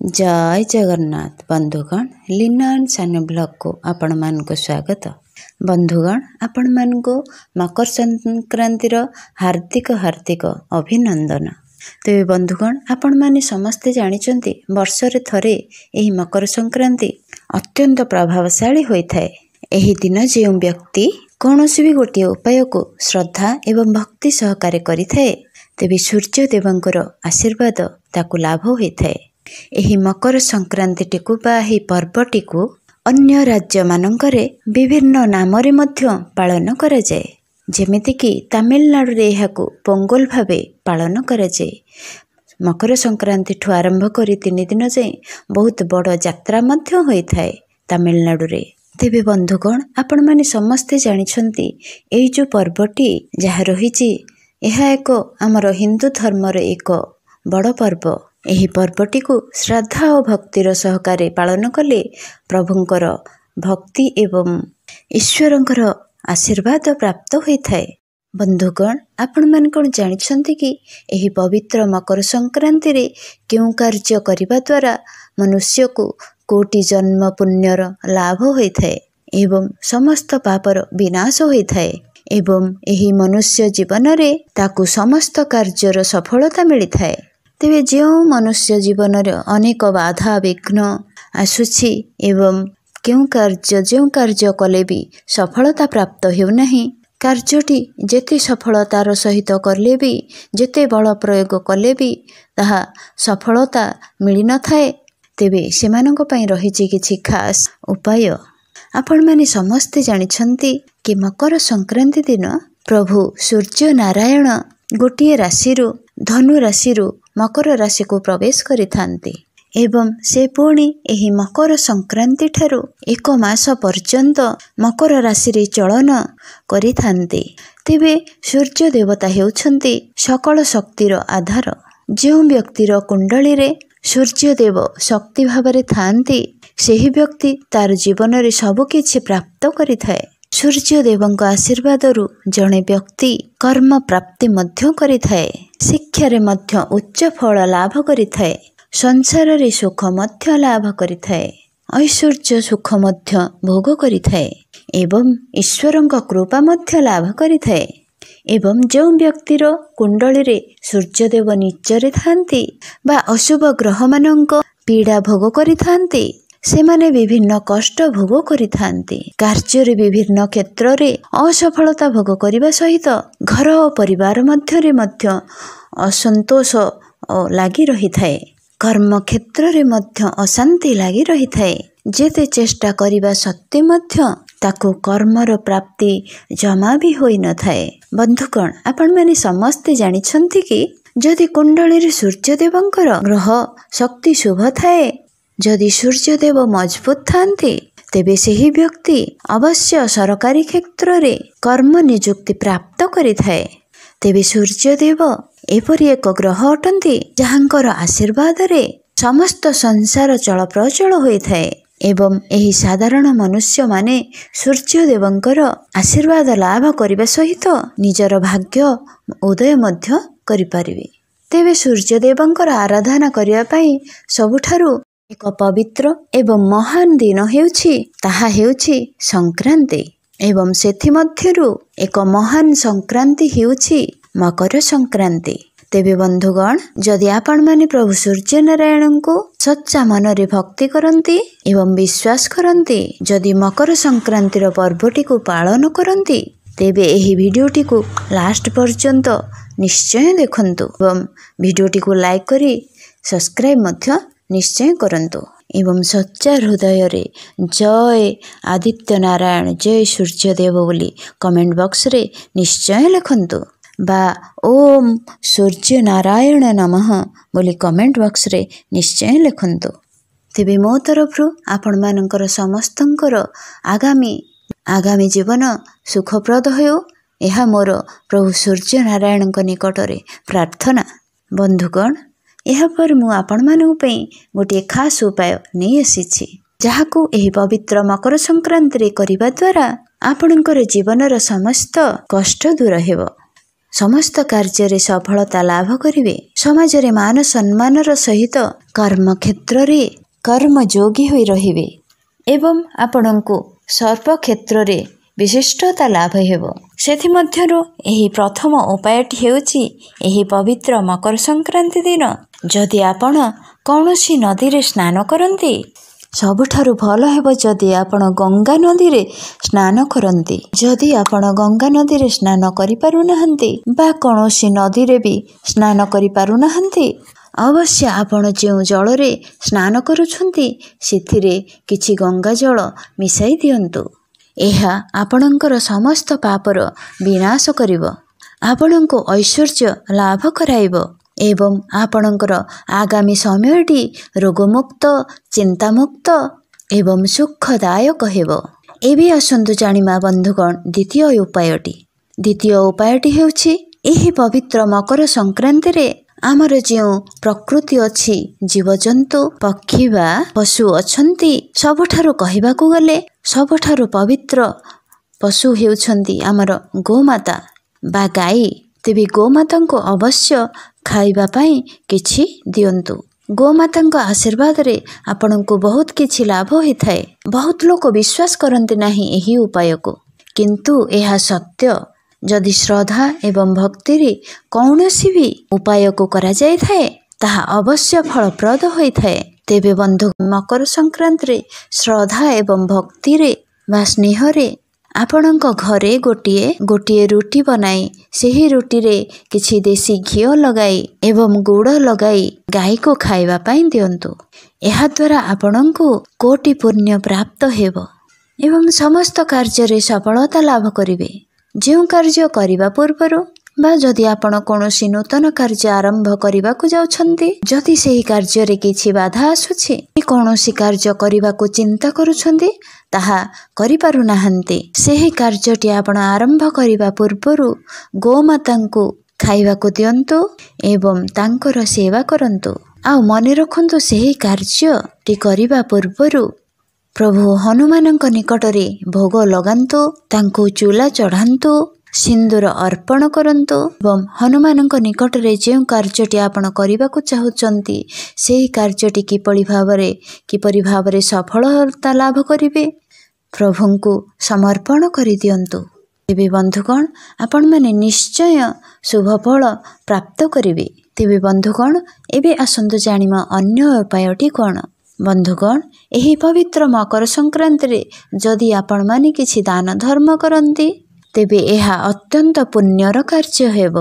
जय जगन्नाथ बंधुगण लीना एंड सानी ब्लॉग को आपण मान को स्वागत। बंधुगण आपण मान को मकर संक्रांतिर हार्दिक हार्दिक अभिनंदन। तेरे बंधुगण आपण माने समस्ते जानिचंती वर्षरे थरे एही मकर संक्रांति अत्यंत प्रभावशाली होइथाय। एही दिन जो व्यक्ति कौनसी भी गोटे उपाय को श्रद्धा एवं भक्ति सहकारे करिथाय तेबे सूर्य देवंकर आशीर्वाद ताकु लाभ होइथाय। एही मकर संक्रांति को बा एही पर्वटी को अन्य राज्य मानंकरे विभिन्न नामरे मध्य पालन करा जाए। जेमिति कि तमिलनाडु रे एहाकु पोंगल भावे पालन करा जाए। मकर संक्रांति ठु आरंभ करी 3 दिन जाए बहुत बड़ यात्रा मध्य होइथाय तमिलनाडु रे। तेबे बंधुगण आपण माने समस्ते जानिछंती एई जो पर्वटी जहा रहिछि एहा एक हमर हिंदू धर्म रे एक बड़ पर्व। एही पर्वटी को श्रद्धा और भक्तिर सहकारे पालन कले प्रभुंकर भक्ति एवं ईश्वरंकर आशीर्वाद प्राप्त होइथाय। बंधुगण आपण माने कोन जानिछंती कि एही पवित्र मकर संक्रांति रे केउ कार्य करिबा द्वारा मनुष्य को कोटि जन्म पुण्यर लाभ होइथाय एवं समस्त पापर विनाश होइथाय एवं एही मनुष्य जीवन रे ताकु समस्त कार्यर सफलता मिलिथाय। तेबे जो मनुष्य जीवन रे अनेक बाधा विघ्न आसुछि एवं केउ कार्य कले भी सफलता प्राप्त हेउनाही, कार्यटी जेते सफलतार सहित करले भी जेते बल प्रयोग कले भी ताहा सफलता मिली न थाए। तेबे सेमानंक पई रहिछि किछि खास उपाय। आपण माने समस्ते जानिछंती कि मकर संक्रांति दिन प्रभु सूर्य नारायण गोटिए राशिरु धनु राशिरु मकर राशि को प्रवेश करिथांती एवं से पुणी एही मकर संक्रांति ठारू 1 मास पर्यंत मकर राशि रे चलन करिथांती। तेबे सूर्य देवता हेउछंती सकल शक्तिर आधार। जो व्यक्तिर कुंडली रे सूर्य देव शक्ति भावरे थांती सेही व्यक्ति तार जीवन रे सब किछि प्राप्त करिथाय। सूर्य देवंक आशीर्वाद रु जणे व्यक्ति कर्म प्राप्ति मध्य करिथाय, शिक्षा रे मध्य उच्च फल लाभ करिथाय, संसार रे सुख मध्य लाभ करिथाय, ऐश्वर्य सुख मध्य भोग करिथाय एवं ईश्वरंक कृपा मध्य लाभ करिथाय। एवं जो व्यक्तिर कुंडली रे सूर्यदेव नीचरे थांती बा अशुभ ग्रह मानंक पीड़ा भोग करिथांती सेमाने विभिन्न कष्ट भोग करिथांती। कार्य रे विभिन्न क्षेत्र रे असफलता भोग करिबा सहित घर और परिवार मध्य रे मध्य असंतोष लागि रहिथाय। कर्म क्षेत्र रे मध्य अशांति लागि रहिथाय। जेते चेष्टा करिबा सत्ते मध्य ताकु कर्मर प्राप्ति जमा भी होई न थाए। बंधुगण आपण माने समस्ते जानिछंती कि जदि कुंडली रे सूर्य देवंकर ग्रह शक्ति शुभ थाए, जदि सूर्यदेव मजबूत थांती तेबे सेही व्यक्ति अवश्य सरकारी क्षेत्र रे कर्म नियुक्ति प्राप्त करिथाय। तेबे सूर्यदेव एपरि एक ग्रह अटंती जहांकर आशीर्वाद रे समस्त संसार चलप्रचल होइथाय एवं एही साधारण मनुष्य माने सूर्य देवंकर आशीर्वाद लाभ करिबा सहित निजर भाग्य उदय मध्य करि परिबे। तेबे सूर्य देवंकर आराधना करिया पई सबुठारु एक पवित्र एवं महान दिन हेउछि संक्रांति एवं सेथि मध्यरु एक महान संक्रांति हेउछि मकर संक्रांति। तेबे बंधुगण जदि आपण माने प्रभु सूर्य नारायण को सच्चा मन रे भक्ति करंती एवं विश्वास करंती, जदि मकर संक्रांतिर पर्वटी को पालन करंती तेबे एही भिडियोटी को लास्ट पर्यंत निश्चय देखंतु एवं भिडियोटी को लाइक करी सब्सक्राइब मध्य निश्चय करंतु एवं सच्चा हृदय रे जय आदित्य नारायण जय सूर्यदेव बोली कमेंट बॉक्स रे निश्चय लिखंतु बा ओम सूर्य नारायण नमः बोली कमेंट बॉक्स रे निश्चय लिखंतु। तेबे मो तरफरु आपण मानकर समस्तंकर आगामी जीवन सुखप्रद हो एहा मोर प्रभु सूर्य नारायण निकट रे प्रार्थना। बंधुगण एहा पर मु आपण मानक पई गोटे खास उपाय नहीं आसीछि जहाकू एही पवित्र मकर संक्रांति रे करिबा द्वारा आपणकर जीवनर समस्त कष्ट दूर हेबो। ସମସ୍ତ କାର୍ଯ୍ୟରେ ସଫଳତା ଲାଭ କରିବେ। ସମାଜରେ ମାନ ସମ୍ମାନର ସହିତ କର୍ମକ୍ଷେତ୍ରରେ କର୍ମଯୋଗୀ ହୋଇ ରହିବେ ଏବଂ ଆପଣଙ୍କୁ ସର୍ବକ୍ଷେତ୍ରରେ ବିଶିଷ୍ଟତା ଲାଭ ହେବ। ସେଥିମଧ୍ୟରୁ ଏହି ପ୍ରଥମ ଉପାୟଟି ହେଉଛି ଏହି ପବିତ୍ର ମକର ସଂକ୍ରାନ୍ତି ଦିନ ଯଦି ଆପଣ କୌଣସି ନଦୀରେ ସ୍ନାନ କରନ୍ତି, ସବୁଠାରୁ ଭଲ ହେବ ଯଦି ଆପଣ ଗଙ୍ଗା ନଦୀରେ ସ୍ନାନ କରନ୍ତି। ଯଦି ଆପଣ ଗଙ୍ଗା ନଦୀରେ ସ୍ନାନ କରିପାରୁନାହାନ୍ତି ବା କୌଣସି ନଦୀରେ ବି ସ୍ନାନ କରିପାରୁନାହାନ୍ତି, ଅବଶ୍ୟ ଆପଣ ଯେଉଁ ଜଳରେ ସ୍ନାନ କରୁଛନ୍ତି ସେଥିରେ କିଛି ଗଙ୍ଗା ଜଳ ମିଶାଇ ଦିଅନ୍ତୁ। ଏହା ଆପଣଙ୍କର ସମସ୍ତ ପାପର ବିନାଶ କରିବ, ଆପଣଙ୍କୁ ଐଶ୍ୱର୍ଯ୍ୟ ଲାଭ କରାଇବ ଏବଂ ଆପଣଙ୍କର ଆଗାମୀ ସମୟଟି ରୋଗମୁକ୍ତ, ଚିନ୍ତାମୁକ୍ତ ଏବଂ ସୁଖଦାୟକ ହେବ। ଏବେ ଆସନ୍ତୁ ଜାଣିବା ବନ୍ଧୁଗଣ ଦ୍ୱିତୀୟ ଉପାୟଟି। ଦ୍ୱିତୀୟ ଉପାୟଟି ହେଉଛି ଏହି ପବିତ୍ର ମକର ସଂକ୍ରାନ୍ତିରେ ଆମର ଯେଉଁ ପ୍ରକୃତି ଅଛି, ଜୀବଜନ୍ତୁ, ପକ୍ଷୀ ବା ପଶୁ ଅଛନ୍ତି, ସବୁଠାରୁ କହିବାକୁ ଗଲେ ସବୁଠାରୁ ପବିତ୍ର ପଶୁ ହେଉଛନ୍ତି ଆମର ଗୋମାତା ବା ଗାଈ। ତେବେ ଗୋମାତାଙ୍କୁ ଅବଶ୍ୟ ଖାଇବା ପାଇଁ କିଛି ଦିଅନ୍ତୁ। ଗୋମାତାଙ୍କ ଆଶୀର୍ବାଦରେ ଆପଣଙ୍କୁ ବହୁତ କିଛି ଲାଭ ହୋଇଥାଏ। ବହୁତ ଲୋକ ବିଶ୍ୱାସ କରନ୍ତି ନାହିଁ ଏହି ଉପାୟକୁ, କିନ୍ତୁ ଏହା ସତ୍ୟ। ଯଦି ଶ୍ରଦ୍ଧା ଏବଂ ଭକ୍ତିରେ କୌଣସି ବି ଉପାୟକୁ କରାଯାଇଥାଏ ତାହା ଅବଶ୍ୟ ଫଳପ୍ରଦ ହୋଇଥାଏ। ତେବେ ବନ୍ଧୁ, ମକର ସଂକ୍ରାନ୍ତିରେ ଶ୍ରଦ୍ଧା ଏବଂ ଭକ୍ତିରେ ବା ସ୍ନେହରେ ଆପଣଙ୍କ ଘରେ ଗୋଟିଏ ରୁଟି ବନାଇ ସେହି ରୁଟିରେ କିଛି ଦେଶୀ ଘିଅ ଲଗାଇ ଏବଂ ଗୁଡ଼ ଲଗାଇ ଗାଈକୁ ଖାଇବା ପାଇଁ ଦିଅନ୍ତୁ। ଏହାଦ୍ୱାରା ଆପଣଙ୍କୁ କୋଟି ପୁଣ୍ୟ ପ୍ରାପ୍ତ ହେବ ଏବଂ ସମସ୍ତ କାର୍ଯ୍ୟରେ ସଫଳତା ଲାଭ କରିବେ। ଯେଉଁ କାର୍ଯ୍ୟ କରିବା ପୂର୍ବରୁ ବା ଯଦି ଆପଣ କୌଣସି ନୂତନ କାର୍ଯ୍ୟ ଆରମ୍ଭ କରିବାକୁ ଯାଉଛନ୍ତି, ଯଦି ସେହି କାର୍ଯ୍ୟରେ କିଛି ବାଧା ଆସୁଛି, କୌଣସି କାର୍ଯ୍ୟ କରିବାକୁ ଚିନ୍ତା କରୁଛନ୍ତି ତାହା କରିପାରୁନାହାନ୍ତି, ସେହି କାର୍ଯ୍ୟଟି ଆପଣ ଆରମ୍ଭ କରିବା ପୂର୍ବରୁ ଗୋମାତାଙ୍କୁ ଖାଇବାକୁ ଦିଅନ୍ତୁ ଏବଂ ତାଙ୍କର ସେବା କରନ୍ତୁ। ଆଉ ମନେ ରଖନ୍ତୁ, ସେହି କାର୍ଯ୍ୟଟି କରିବା ପୂର୍ବରୁ ପ୍ରଭୁ ହନୁମାନଙ୍କ ନିକଟରେ ଭୋଗ ଲଗାନ୍ତୁ, ତାଙ୍କୁ ଚୂଲା ଚଢ଼ାନ୍ତୁ, ସିନ୍ଦୁର ଅର୍ପଣ କରନ୍ତୁ ଏବଂ ହନୁମାନଙ୍କ ନିକଟରେ ଯେଉଁ କାର୍ଯ୍ୟଟି ଆପଣ କରିବାକୁ ଚାହୁଁଛନ୍ତି ସେହି କାର୍ଯ୍ୟଟି କିପରି ଭାବରେ ସଫଳତା ଲାଭ କରିବେ ପ୍ରଭୁଙ୍କୁ ସମର୍ପଣ କରିଦିଅନ୍ତୁ। ତେବେ ବନ୍ଧୁଗଣ, ଆପଣମାନେ ନିଶ୍ଚୟ ଶୁଭ ଫଳ ପ୍ରାପ୍ତ କରିବେ। ତେବେ ବନ୍ଧୁଗଣ, ଏବେ ଆସନ୍ତୁ ଜାଣିବା ଅନ୍ୟ ଉପାୟଟି କ'ଣ। ବନ୍ଧୁଗଣ, ଏହି ପବିତ୍ର ମକର ସଂକ୍ରାନ୍ତିରେ ଯଦି ଆପଣମାନେ କିଛି ଦାନ ଧର୍ମ କରନ୍ତି ତେବେ ଏହା ଅତ୍ୟନ୍ତ ପୁଣ୍ୟର କାର୍ଯ୍ୟ ହେବ।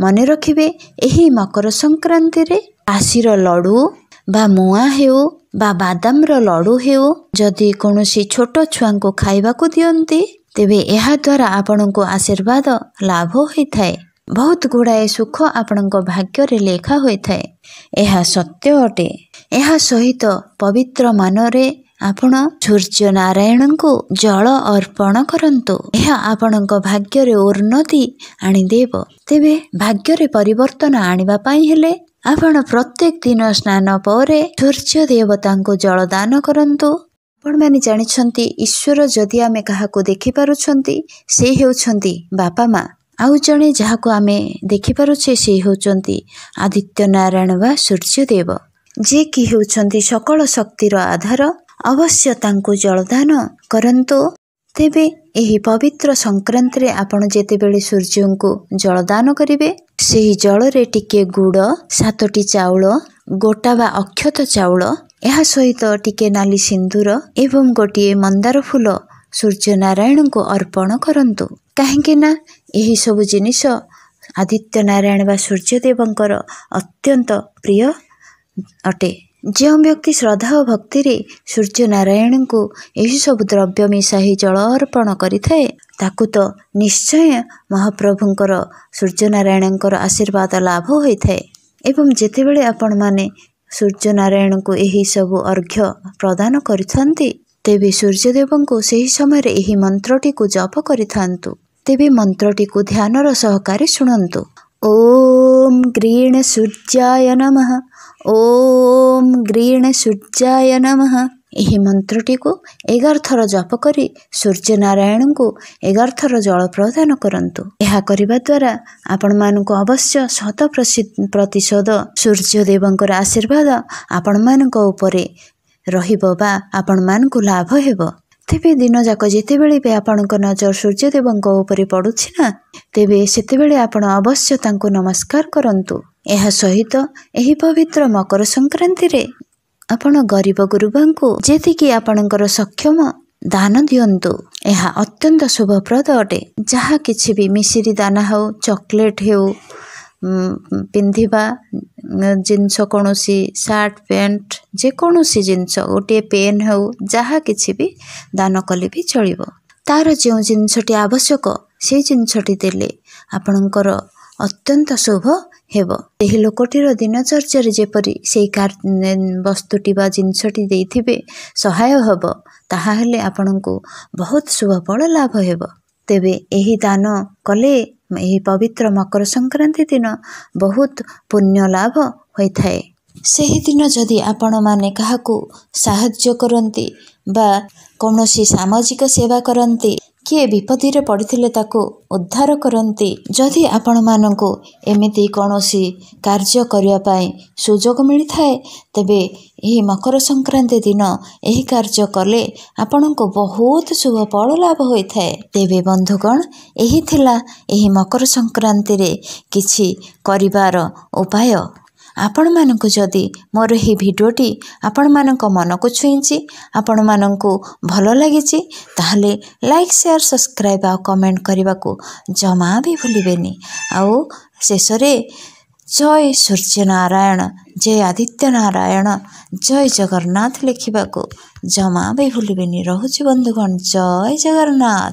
ମନେ ରଖିବେ, ଏହି ମକର ସଂକ୍ରାନ୍ତିରେ ରାଶିର ଲଡ଼ୁ ବା ମୁଆଁ ହେଉ ବା ବାଦାମର ଲଡ଼ୁ ହେଉ ଯଦି କୌଣସି ଛୋଟ ଛୁଆଙ୍କୁ ଖାଇବାକୁ ଦିଅନ୍ତି ତେବେ ଏହାଦ୍ୱାରା ଆପଣଙ୍କୁ ଆଶୀର୍ବାଦ ଲାଭ ହୋଇଥାଏ। ବହୁତ ଗୁଡ଼ାଏ ସୁଖ ଆପଣଙ୍କ ଭାଗ୍ୟରେ ଲେଖା ହୋଇଥାଏ। ଏହା ସତ୍ୟ ଅଟେ। ଏହା ସହିତ ପବିତ୍ର ମନରେ ଆପଣ ସୂର୍ଯ୍ୟ ନାରାୟଣଙ୍କୁ ଜଳ ଅର୍ପଣ କରନ୍ତୁ। ଏହା ଆପଣଙ୍କ ଭାଗ୍ୟରେ ଉନ୍ନତି ଆଣିଦେବ। ତେବେ ଭାଗ୍ୟରେ ପରିବର୍ତ୍ତନ ଆଣିବା ପାଇଁ ହେଲେ ଆପଣ ପ୍ରତ୍ୟେକ ଦିନ ସ୍ନାନ ପରେ ସୂର୍ଯ୍ୟ ଦେବତାଙ୍କୁ ଜଳ ଦାନ କରନ୍ତୁ। ଆପଣମାନେ ଜାଣିଛନ୍ତି, ଈଶ୍ୱର ଯଦି ଆମେ କାହାକୁ ଦେଖିପାରୁଛନ୍ତି ସେ ହେଉଛନ୍ତି ବାପା ମା। ଆଉ ଜଣେ ଯାହାକୁ ଆମେ ଦେଖିପାରୁଛେ ସେ ହେଉଛନ୍ତି ଆଦିତ୍ୟ ନାରାୟଣ ବା ସୂର୍ଯ୍ୟଦେବ, ଯିଏକି ହେଉଛନ୍ତି ସକଳ ଶକ୍ତିର ଆଧାର। ଅବଶ୍ୟ ତାଙ୍କୁ ଜଳଦାନ କରନ୍ତୁ। ତେବେ ଏହି ପବିତ୍ର ସଂକ୍ରାନ୍ତିରେ ଆପଣ ଯେତେବେଳେ ସୂର୍ଯ୍ୟଙ୍କୁ ଜଳଦାନ କରିବେ, ସେହି ଜଳରେ ଟିକେ ଗୁଡ଼, 7ଟି ଚାଉଳ, ଗୋଟା ବା ଅକ୍ଷତ ଚାଉଳ, ଏହା ସହିତ ଟିକେ ନାଲି ସିନ୍ଦୁର ଏବଂ ଗୋଟିଏ ମନ୍ଦାର ଫୁଲ ସୂର୍ଯ୍ୟ ନାରାୟଣଙ୍କୁ ଅର୍ପଣ କରନ୍ତୁ। କାହିଁକି ନା ଏହି ସବୁ ଜିନିଷ ଆଦିତ୍ୟ ନାରାୟଣ ବା ସୂର୍ଯ୍ୟଦେବଙ୍କର ଅତ୍ୟନ୍ତ ପ୍ରିୟ ଅଟେ। ଯେଉଁ ବ୍ୟକ୍ତି ଶ୍ରଦ୍ଧା ଓ ଭକ୍ତିରେ ସୂର୍ଯ୍ୟ ନାରାୟଣଙ୍କୁ ଏହିସବୁ ଦ୍ରବ୍ୟ ମିଶାଇ ଜଳ ଅର୍ପଣ କରିଥାଏ ତାକୁ ତ ନିଶ୍ଚୟ ମହାପ୍ରଭୁଙ୍କର ସୂର୍ଯ୍ୟନାରାୟଣଙ୍କର ଆଶୀର୍ବାଦ ଲାଭ ହୋଇଥାଏ। ଏବଂ ଯେତେବେଳେ ଆପଣମାନେ ସୂର୍ଯ୍ୟନାରାୟଣଙ୍କୁ ଏହି ସବୁ ଅର୍ଘ୍ୟ ପ୍ରଦାନ କରିଥାନ୍ତି ତେବେ ସୂର୍ଯ୍ୟଦେବଙ୍କୁ ସେହି ସମୟରେ ଏହି ମନ୍ତ୍ରଟିକୁ ଜପ କରିଥାନ୍ତୁ। ତେବେ ମନ୍ତ୍ରଟିକୁ ଧ୍ୟାନର ସହକାରେ ଶୁଣନ୍ତୁ। ओम ग्रीण सूर्याय नमः। ओम ग्रीण सूर्याय नमः। ଏହି ମନ୍ତ୍ରଟିକୁ 11 ଥର ଜପ କରି ସୂର୍ଯ୍ୟ ନାରାୟଣଙ୍କୁ 11 ଥର ଜଳ ପ୍ରଦାନ କରନ୍ତୁ। ଏହା କରିବା ଦ୍ୱାରା ଆପଣମାନଙ୍କୁ ଅବଶ୍ୟ 100% ସୂର୍ଯ୍ୟଦେବଙ୍କର ଆଶୀର୍ବାଦ ଆପଣମାନଙ୍କ ଉପରେ ରହିବ ବା ଆପଣମାନଙ୍କୁ ଲାଭ ହେବ। ତେବେ ଦିନଯାକ ଯେତେବେଳେ ବି ଆପଣଙ୍କ ନଜର ସୂର୍ଯ୍ୟଦେବଙ୍କ ଉପରେ ପଡ଼ୁଛି ନା, ତେବେ ସେତେବେଳେ ଆପଣ ଅବଶ୍ୟ ତାଙ୍କୁ ନମସ୍କାର କରନ୍ତୁ। ଏହା ସହିତ ଏହି ପବିତ୍ର ମକର ସଂକ୍ରାନ୍ତିରେ ଆପଣ ଗରିବ ଗୁରୁବାଙ୍କୁ ଯେତିକି ଆପଣଙ୍କର ସକ୍ଷମ ଦାନ ଦିଅନ୍ତୁ। ଏହା ଅତ୍ୟନ୍ତ ଶୁଭପ୍ରଦ ଅଟେ। ଯାହା କିଛି ବି ମିଶ୍ରି ଦାନା ହେଉ, ଚକୋଲେଟ୍ ହେଉ, ପିନ୍ଧିବା ଜିନିଷ, କୌଣସି ସାର୍ଟ ପ୍ୟାଣ୍ଟ, ଯେକୌଣସି ଜିନିଷ, ଗୋଟିଏ ପେନ୍ ହେଉ, ଯାହା କିଛି ବି ଦାନ କଲେ ବି ଚଳିବ। ତାର ଯେଉଁ ଜିନିଷଟି ଆବଶ୍ୟକ ସେଇ ଜିନିଷଟି ଦେଲେ ଆପଣଙ୍କର ଅତ୍ୟନ୍ତ ଶୁଭ ହେବ। ସେହି ଲୋକଟିର ଦିନଚର୍ଯ୍ୟାରେ ଯେପରି ସେଇ ବସ୍ତୁଟି ବା ଜିନିଷଟି ଦେଇଥିବେ ସହାୟ ହେବ, ତାହା ହେଲେ ଆପଣଙ୍କୁ ବହୁତ ଶୁଭ ଫଳ ଲାଭ ହେବ। ତେବେ ଏହି ଦାନ କଲେ ଏହି ପବିତ୍ର ମକର ସଂକ୍ରାନ୍ତି ଦିନ ବହୁତ ପୁଣ୍ୟ ଲାଭ ହୋଇଥାଏ। ସେହିଦିନ ଯଦି ଆପଣମାନେ କାହାକୁ ସାହାଯ୍ୟ କରନ୍ତି ବା କୌଣସି ସାମାଜିକ ସେବା କରନ୍ତି, କିଏ ବିପଦରେ ପଡ଼ିଥିଲେ ତାକୁ ଉଦ୍ଧାର କରନ୍ତି, ଯଦି ଆପଣମାନଙ୍କୁ ଏମିତି କୌଣସି କାର୍ଯ୍ୟ କରିବା ପାଇଁ ସୁଯୋଗ ମିଳିଥାଏ, ତେବେ ଏହି ମକର ସଂକ୍ରାନ୍ତି ଦିନ ଏହି କାର୍ଯ୍ୟ କଲେ ଆପଣଙ୍କୁ ବହୁତ ଶୁଭ ଫଳ ଲାଭ ହୋଇଥାଏ। ତେବେ ବନ୍ଧୁଗଣ, ଏହି ଥିଲା ଏହି ମକର ସଂକ୍ରାନ୍ତିରେ କିଛି କରିବାର ଉପାୟ। ଆପଣମାନଙ୍କୁ ଯଦି ମୋର ଏହି ଭିଡ଼ିଓଟି ଆପଣମାନଙ୍କ ମନକୁ ଛୁଇଁଛି, ଆପଣମାନଙ୍କୁ ଭଲ ଲାଗିଛି, ତାହେଲେ ଲାଇକ୍, ସେୟାର, ସବସ୍କ୍ରାଇବ୍ ଆଉ କମେଣ୍ଟ କରିବାକୁ ଜମା ବି ଭୁଲିବେନି। ଆଉ ଶେଷରେ ଜୟ ସୂର୍ଯ୍ୟନାରାୟଣ, ଜୟ ଆଦିତ୍ୟ ନାରାୟଣ, ଜୟ ଜଗନ୍ନାଥ ଲେଖିବାକୁ ଜମା ବି ଭୁଲିବେନି। ରହୁଛି ବନ୍ଧୁଗଣ, ଜୟ ଜଗନ୍ନାଥ।